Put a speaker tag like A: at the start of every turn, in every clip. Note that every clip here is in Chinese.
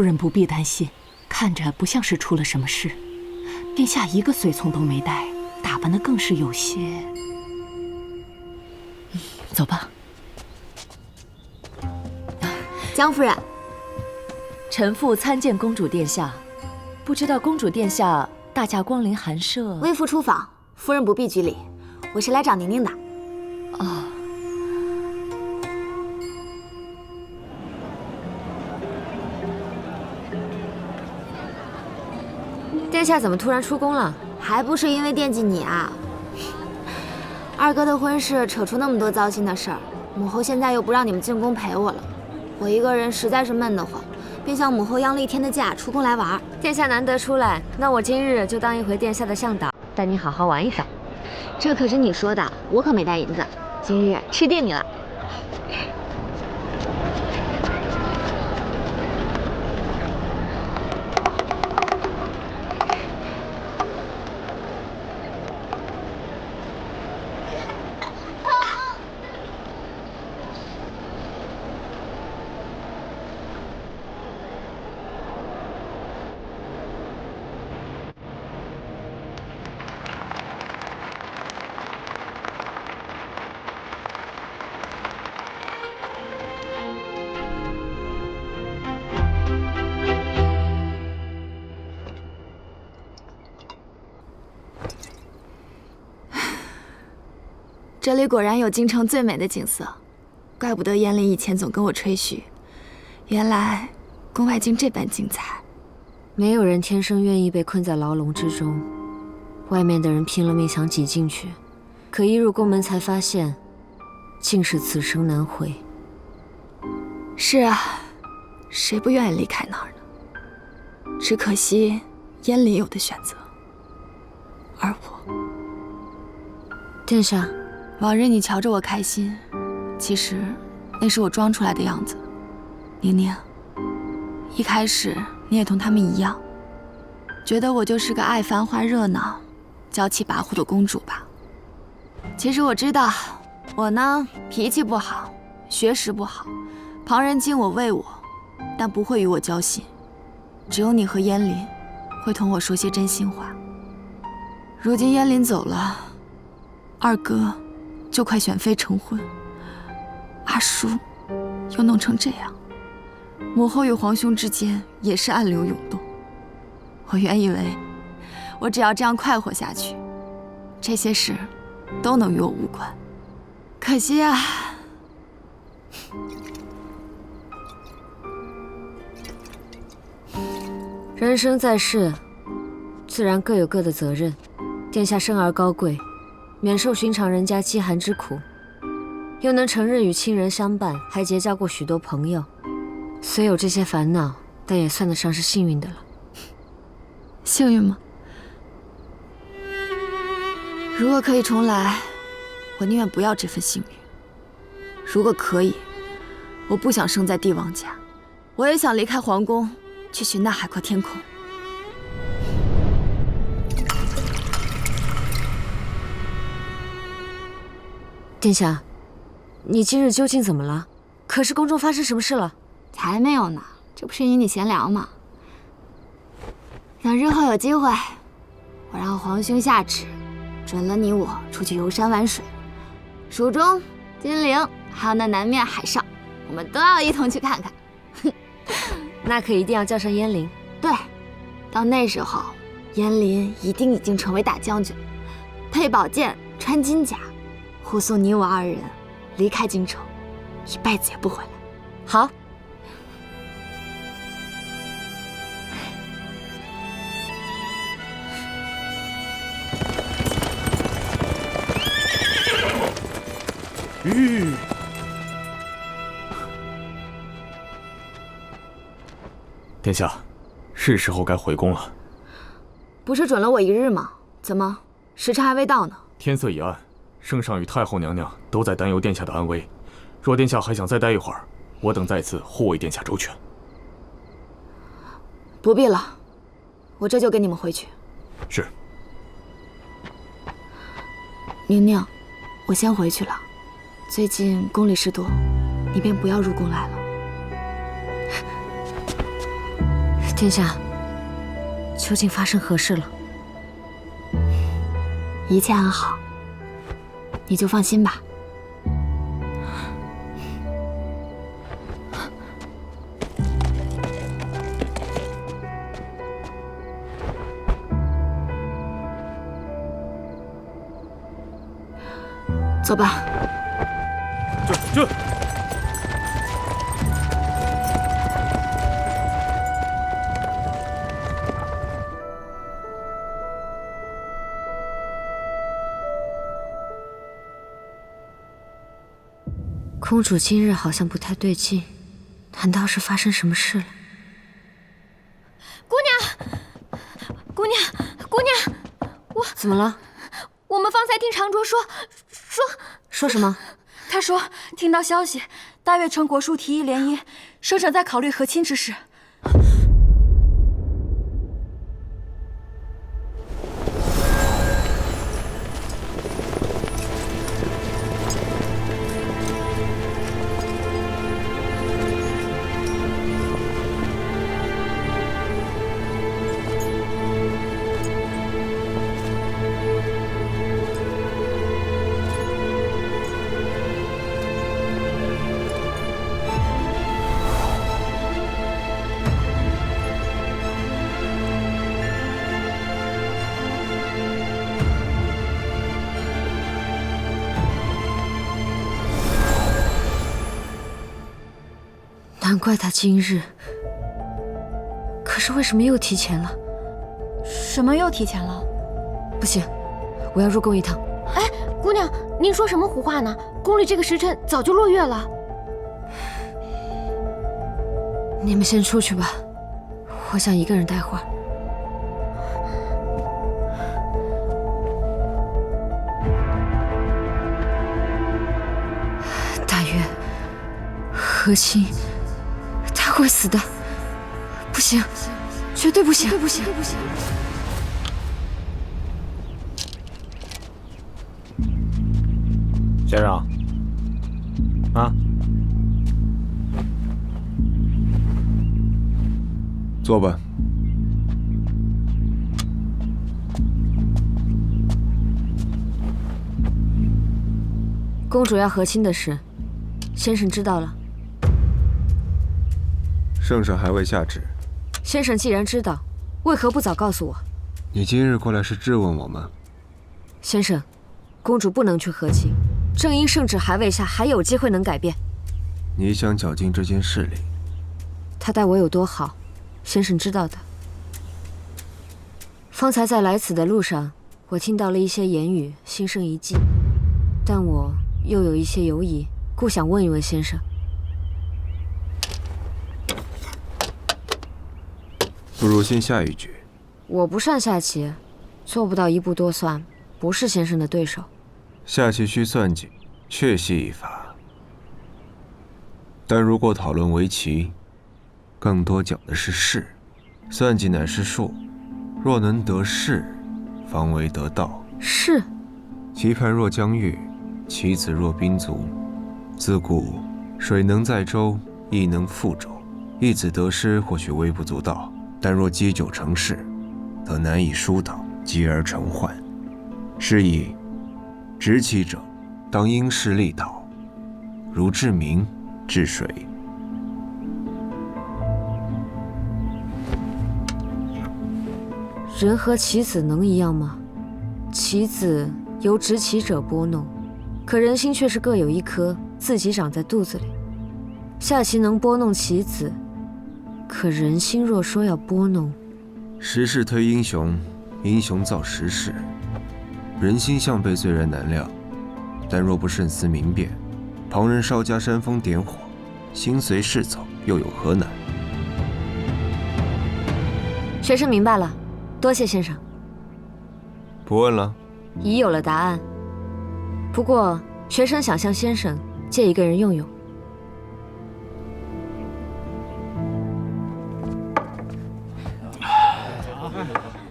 A: 夫人不必担心，看着不像是出了什么事。殿下一个随从都没带，打扮的更是有些……走吧。
B: 江夫人，
C: 臣妇参见公主殿下。不知道公主殿下大驾光临寒舍，
B: 微服出访，夫人不必拘礼。我是来找宁宁的。
C: 啊。
B: 殿下怎么突然出宫了？还不是因为惦记你啊！二哥的婚事扯出那么多糟心的事儿，母后现在又不让你们进宫陪我了，我一个人实在是闷得慌，便向母后央了1天的假，出宫来玩。殿下难得出来，那我今日就当一回殿下的向导，带你好好玩一番。这可是你说的，我可没带银子，今日吃定你了。这里果然有京城最美的景色，怪不得燕林以前总跟我吹嘘，原来宫外竟这般精彩。
D: 没有人天生愿意被困在牢笼之中，外面的人拼了命想挤进去，可一入宫门才发现，竟是此生难回。
B: 是啊，谁不愿意离开那儿呢？只可惜燕林有的选择，而我……
D: 殿下。
B: 往日你瞧着我开心，其实那是我装出来的样子。宁宁，一开始你也同他们一样，觉得我就是个爱繁华热闹、娇气跋扈的公主吧？其实我知道，我呢脾气不好，学识不好，旁人敬我畏我，但不会与我交心。只有你和燕林会同我说些真心话。如今燕林走了，二哥就快选妃成婚，阿叔又弄成这样，母后与皇兄之间也是暗流涌动。我原以为我只要这样快活下去，这些事都能与我无关，可惜啊。
D: 人生在世，自然各有各的责任。殿下生而高贵，免受寻常人家饥寒之苦，又能成日与亲人相伴，还结交过许多朋友。虽有这些烦恼，但也算得上是幸运的了。
B: 幸运吗？如果可以重来，我宁愿不要这份幸运。如果可以，我不想生在帝王家，我也想离开皇宫，去寻那海阔天空。
D: 殿下，你今日究竟怎么了？可是宫中发生什么事了？
B: 才没有呢，这不是与你闲聊吗？等日后有机会，我让皇兄下旨，准了你我出去游山玩水，蜀中、金陵，还有那南面海上，我们都要一同去看看。
D: 那可一定要叫上燕林。
B: 对，到那时候，燕林一定已经成为大将军，配宝剑，穿金甲，护送你我二人离开京城，一辈子也不回来。
D: 好。
E: 殿下，是时候该回宫了。
B: 不是准了我1日吗？怎么时辰还未到呢？
E: 天色已暗，圣上与太后娘娘都在担忧殿下的安危。若殿下还想再待一会儿，我等在此护卫殿下周全。
B: 不必了，我这就跟你们回去。
E: 是。
B: 宁宁，我先回去了。最近宫里事多，你便不要入宫来了。
D: 殿下，究竟发生何事了？
B: 一切安好，你就放心吧。走吧。
E: 这。
D: 公主今日好像不太对劲，难道是发生什么事了？
B: 姑娘，姑娘，
D: 怎么了？
B: 我们方才听长卓
D: 说什么？
B: 他说听到消息，大悦城国术提议联姻，圣上在考虑和亲之事。
D: 难怪他今日，可是为什么又提前了？
B: 什么又提前了？
D: 不行，我要入宫一趟。
B: 哎，姑娘，您说什么胡话呢？宫里这个时辰早就落月了。
D: 你们先出去吧，我想一个人待会儿。大悦，和亲，他会死的，不行，绝对不行，不行，不行！
E: 先生，啊，
F: 坐吧。
D: 公主要和亲的事，先生知道了。
F: 圣上还未下旨。
D: 先生既然知道，为何不早告诉我？
F: 你今日过来是质问我吗？
D: 先生，公主不能去和亲，正因圣旨还未下，还有机会能改变。
F: 你想搅进这件事里？
D: 他待我有多好，先生知道的。方才在来此的路上，我听到了一些言语，心生一计，但我又有一些犹疑，故想问一问先生。
F: 不如先下一局。
D: 我不善下棋，做不到一步多算，不是先生的对手。
F: 下棋需算计，确系一法。但如果讨论围棋，更多讲的是势，算计乃是术，若能得势，方为得道。
D: 是。
F: 棋盘若疆域，棋子若兵卒。自古水能载舟，亦能覆舟。一子得失或许微不足道，但若积久成势，则难以疏导，继而成患。是以执棋者当因势利导，如治民治水。
D: 人和棋子能一样吗？棋子由执棋者拨弄，可人心却是各有一颗，自己长在肚子里。下棋能拨弄棋子，可人心若说要拨弄，
F: 时势推英雄，英雄造时势。人心向背虽然难料，但若不慎思明辨，旁人稍加煽风点火，心随事走，又有何难？
D: 学生明白了，多谢先生。
F: 不问了。
D: 已有了答案。不过学生想向先生借一个人用用。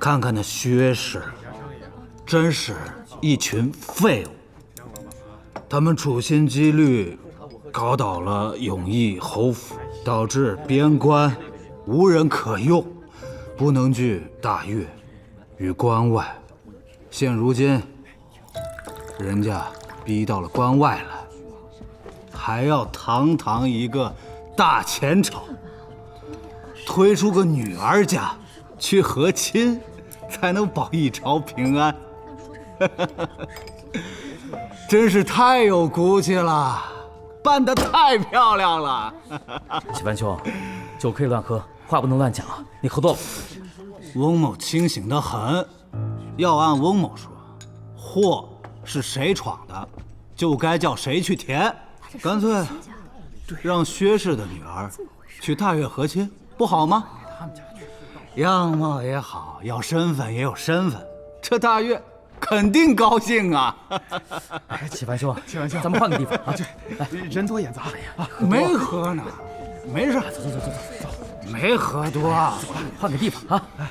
G: 看看那薛氏，真是一群废物。他们处心积虑搞倒了永义侯府，导致边关无人可用。不能拒大越于关外。现如今，人家逼到了关外来，还要堂堂一个大前朝，推出个女儿家去和亲，才能保一朝平安。真是太有骨气了，办得太漂亮了。
H: 启帆兄，酒可以乱喝，话不能乱讲啊！你喝多了。
G: 翁某清醒得很，要按翁某说，祸是谁闯的，就该叫谁去填。干脆让薛氏的女儿去大越和亲，不好吗？样貌也好，要身份也有身份，这大越肯定高兴啊！
H: 启帆兄，咱们换个地方啊！
I: 人多眼杂。
G: 没喝呢，没事，
H: 走，
G: 没喝多。
H: 换个地方啊！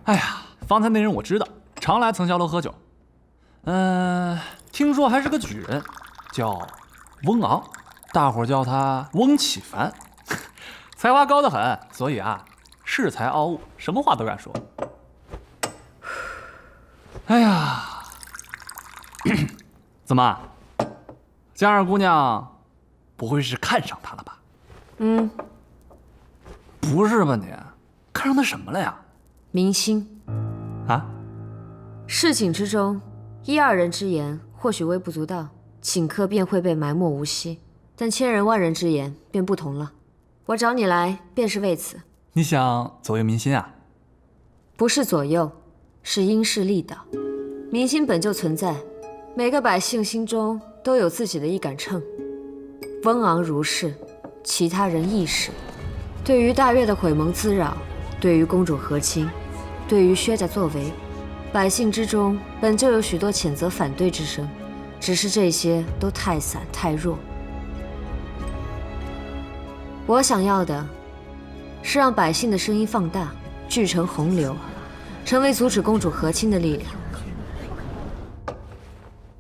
H: 哎呀，方才那人我知道，常来曾霄楼喝酒。听说还是个举人，叫翁昂，大伙儿叫他翁启帆，才华高得很，所以啊，恃才傲物，什么话都敢说。哎呀，怎么，江二姑娘，不会是看上他了吧？不是吧你？看上他什么了呀？
D: 明星
H: 啊？
D: 事情之中，一二人之言或许微不足道，顷刻便会被埋没无息；但千人万人之言便不同了。我找你来，便是为此。
H: 你想左右民心啊？
D: 不是左右，是因势利导。民心本就存在，每个百姓心中都有自己的一杆秤。翁昂如是，其他人亦是。对于大越的毁盟滋扰，对于公主和亲，对于薛家作为，百姓之中本就有许多谴责反对之声，只是这些都太散太弱。我想要的是让百姓的声音放大，聚成洪流，成为阻止公主和亲的力量。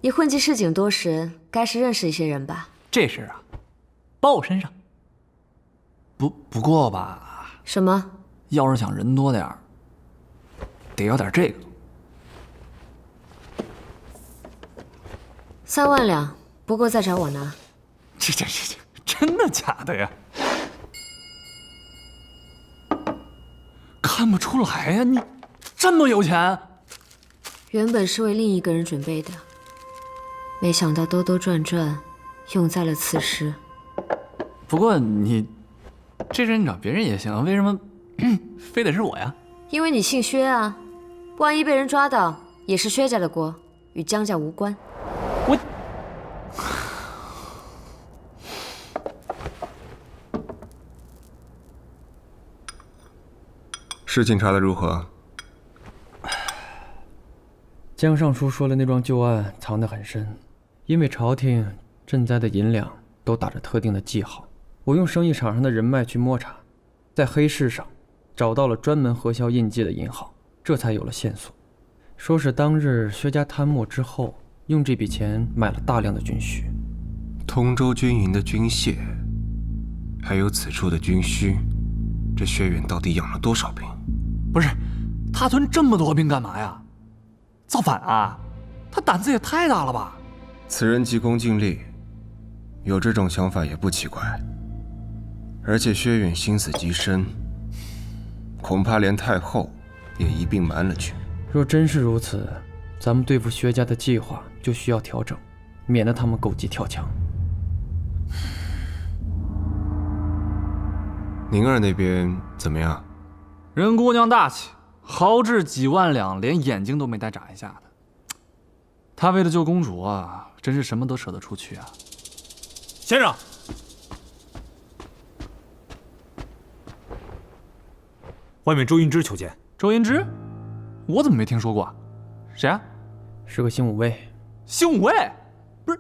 D: 你混迹市井多时，该是认识一些人吧？
H: 这事啊，包我身上。不过吧，
D: 什么？
H: 要是想人多点儿，得要点这个。
D: 3万两，不够再找我拿。
H: 这真的假的呀？看不出来呀，你这么有钱。
D: 原本是为另一个人准备的，没想到兜兜转转，用在了此时。
H: 不过你这事你找别人也行，为什么非得是我呀？
D: 因为你姓薛啊，万一被人抓到，也是薛家的锅，与江家无关。
H: 我
F: 事情查得如何？
I: 江尚书说了，那桩旧案藏得很深，因为朝廷赈灾的银两都打着特定的记号。我用生意场上的人脉去摸查，在黑市上找到了专门核销印记的银行，这才有了线索。说是当日薛家贪墨之后，用这笔钱买了大量的军需。
F: 通州军营的军械，还有此处的军需，这薛远到底养了多少兵？
H: 不是，他囤这么多兵干嘛呀？造反啊？他胆子也太大了吧？
F: 此人急功近利，有这种想法也不奇怪。而且薛远心思极深，恐怕连太后也一并瞒了去。
I: 若真是如此，咱们对付薛家的计划就需要调整，免得他们狗急跳墙。
F: 宁儿那边怎么样？
H: 任姑娘大气，豪掷几万两，连眼睛都没带眨一下的。她为了救公主啊，真是什么都舍得出去啊。
E: 先生，外面周云之求见。
H: 周云之，我怎么没听说过啊？谁啊？
I: 是个新武卫。
H: 新武卫？不是，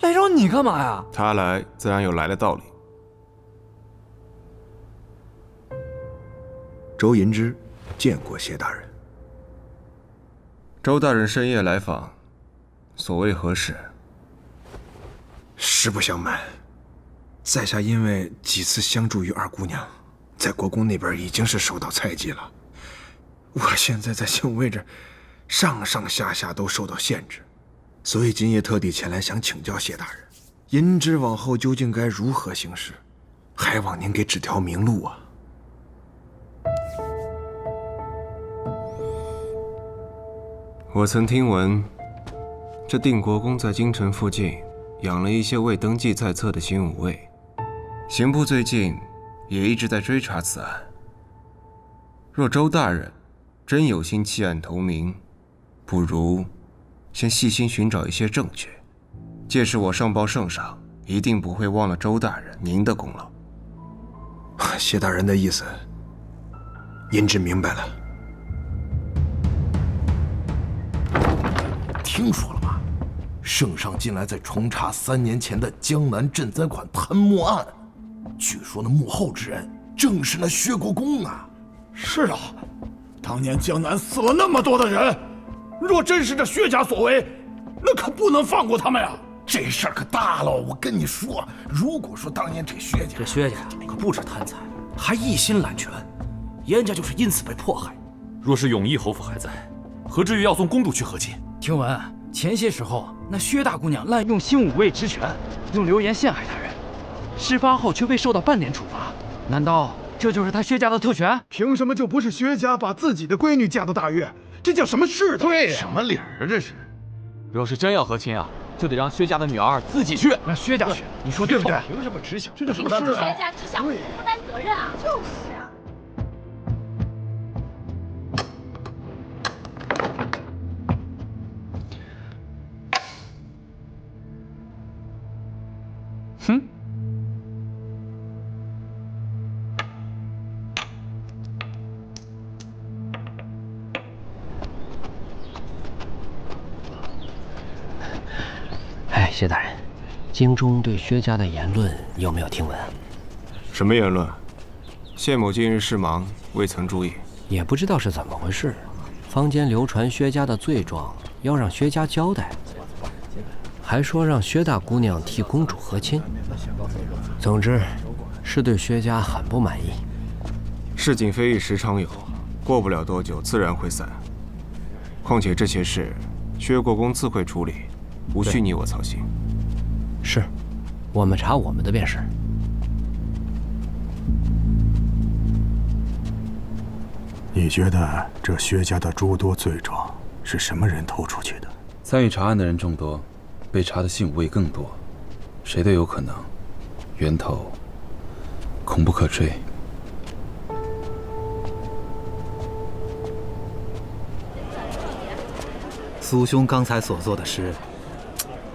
H: 来找你干嘛呀？
F: 他来自然有来的道理。
J: 周银之见过谢大人。
F: 周大人深夜来访，所谓何事？
J: 实不相瞒，在下因为几次相助于二姑娘，在国公那边已经是受到猜忌了。我现在在姓魏这，上上下下都受到限制，所以今夜特地前来想请教谢大人，银枝往后究竟该如何行事，还望您给指条明路啊！
F: 我曾听闻，这定国公在京城附近养了一些未登记在册的新武卫，刑部最近也一直在追查此案。若周大人真有心弃暗投明，不如先细心寻找一些证据，届时我上报圣上，一定不会忘了周大人您的功劳。
J: 谢大人的意思，银枝明白了。
K: 听说了吗？圣上近来在重查3年前的江南赈灾款贪墨案，据说那幕后之人正是那薛国公啊！
L: 是啊，当年江南死了那么多的人，若真是这薛家所为，那可不能放过他们呀！
K: 这事儿可大了，我跟你说，如果说当年这薛家
M: 可不止贪财，还一心揽权，严家就是因此被迫害。
E: 若是永义侯府还在，何至于要送公主去和亲？
M: 听闻前些时候，那薛大姑娘滥用新武卫职权，用流言陷害他人，事发后却未受到半点处罚。难道这就是他薛家的特权？
L: 凭什么就不是薛家把自己的闺女嫁到大越？这叫什么世道？
H: 对呀，什么理儿啊这是？若是真要和亲啊，就得让薛家的女儿自己去。
M: 让薛家去，你说对不对？
L: 凭什么知晓？这叫什么事啊？
N: 薛家只想负担责任啊！就是啊。
H: 哼。
M: 哎，谢大人，京中对薛家的言论有没有听闻？
F: 什么言论？谢某近日事忙，未曾注意。
M: 也不知道是怎么回事，坊间流传薛家的罪状，要让薛家交代，还说让薛大姑娘替公主和亲。总之，是对薛家很不满意。
F: 事情非一时常有，过不了多久自然会散。况且这些事，薛国公自会处理，无需你我操心。
M: 是，我们查我们的便是。
O: 你觉得这薛家的诸多罪状是什么人透出去的？
P: 参与查案的人众多，被查的信武卫更多，谁都有可能。源头恐不可追。
G: 苏兄刚才所做的事，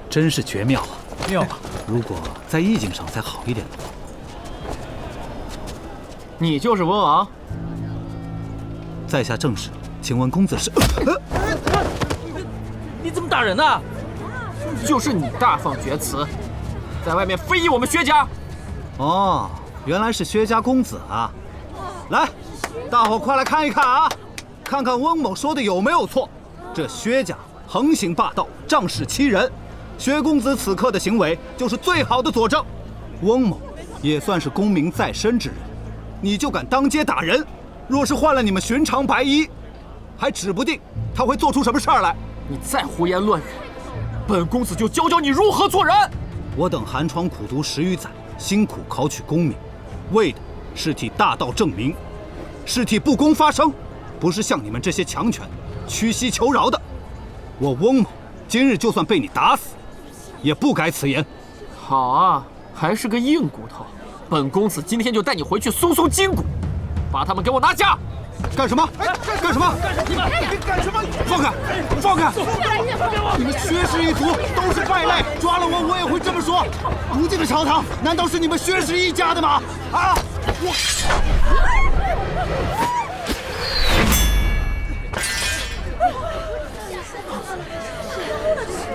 G: 真是绝妙啊！
M: 妙啊！
G: 如果在意境上再好一点的话。
H: 你就是温昂？
G: 在下正是，请问公子是？
H: 你怎么打人呢？就是你大放厥词，在外面非议我们薛家。
G: 哦，原来是薛家公子啊！来，大伙快来看一看啊，看看翁某说的有没有错。这薛家横行霸道，仗势欺人，薛公子此刻的行为就是最好的佐证。翁某也算是功名在身之人，你就敢当街打人？若是换了你们寻常白衣，还指不定他会做出什么事儿来。
H: 你再胡言乱语，本公子就教教你如何做人。
G: 我等寒窗苦读10余载，辛苦考取功名，为的是替大道正名，是替不公发声，不是像你们这些强权屈膝求饶的。我翁某今日就算被你打死，也不改此言。
H: 好啊，还是个硬骨头。本公子今天就带你回去松松筋骨，把他们给我拿下！
G: 干什么？干什么？
L: 你干什么？
G: 放开！放开！你们薛氏一族都是败类，抓了我也会这么说。如今的朝堂，难道是你们薛氏一家的吗？啊！我。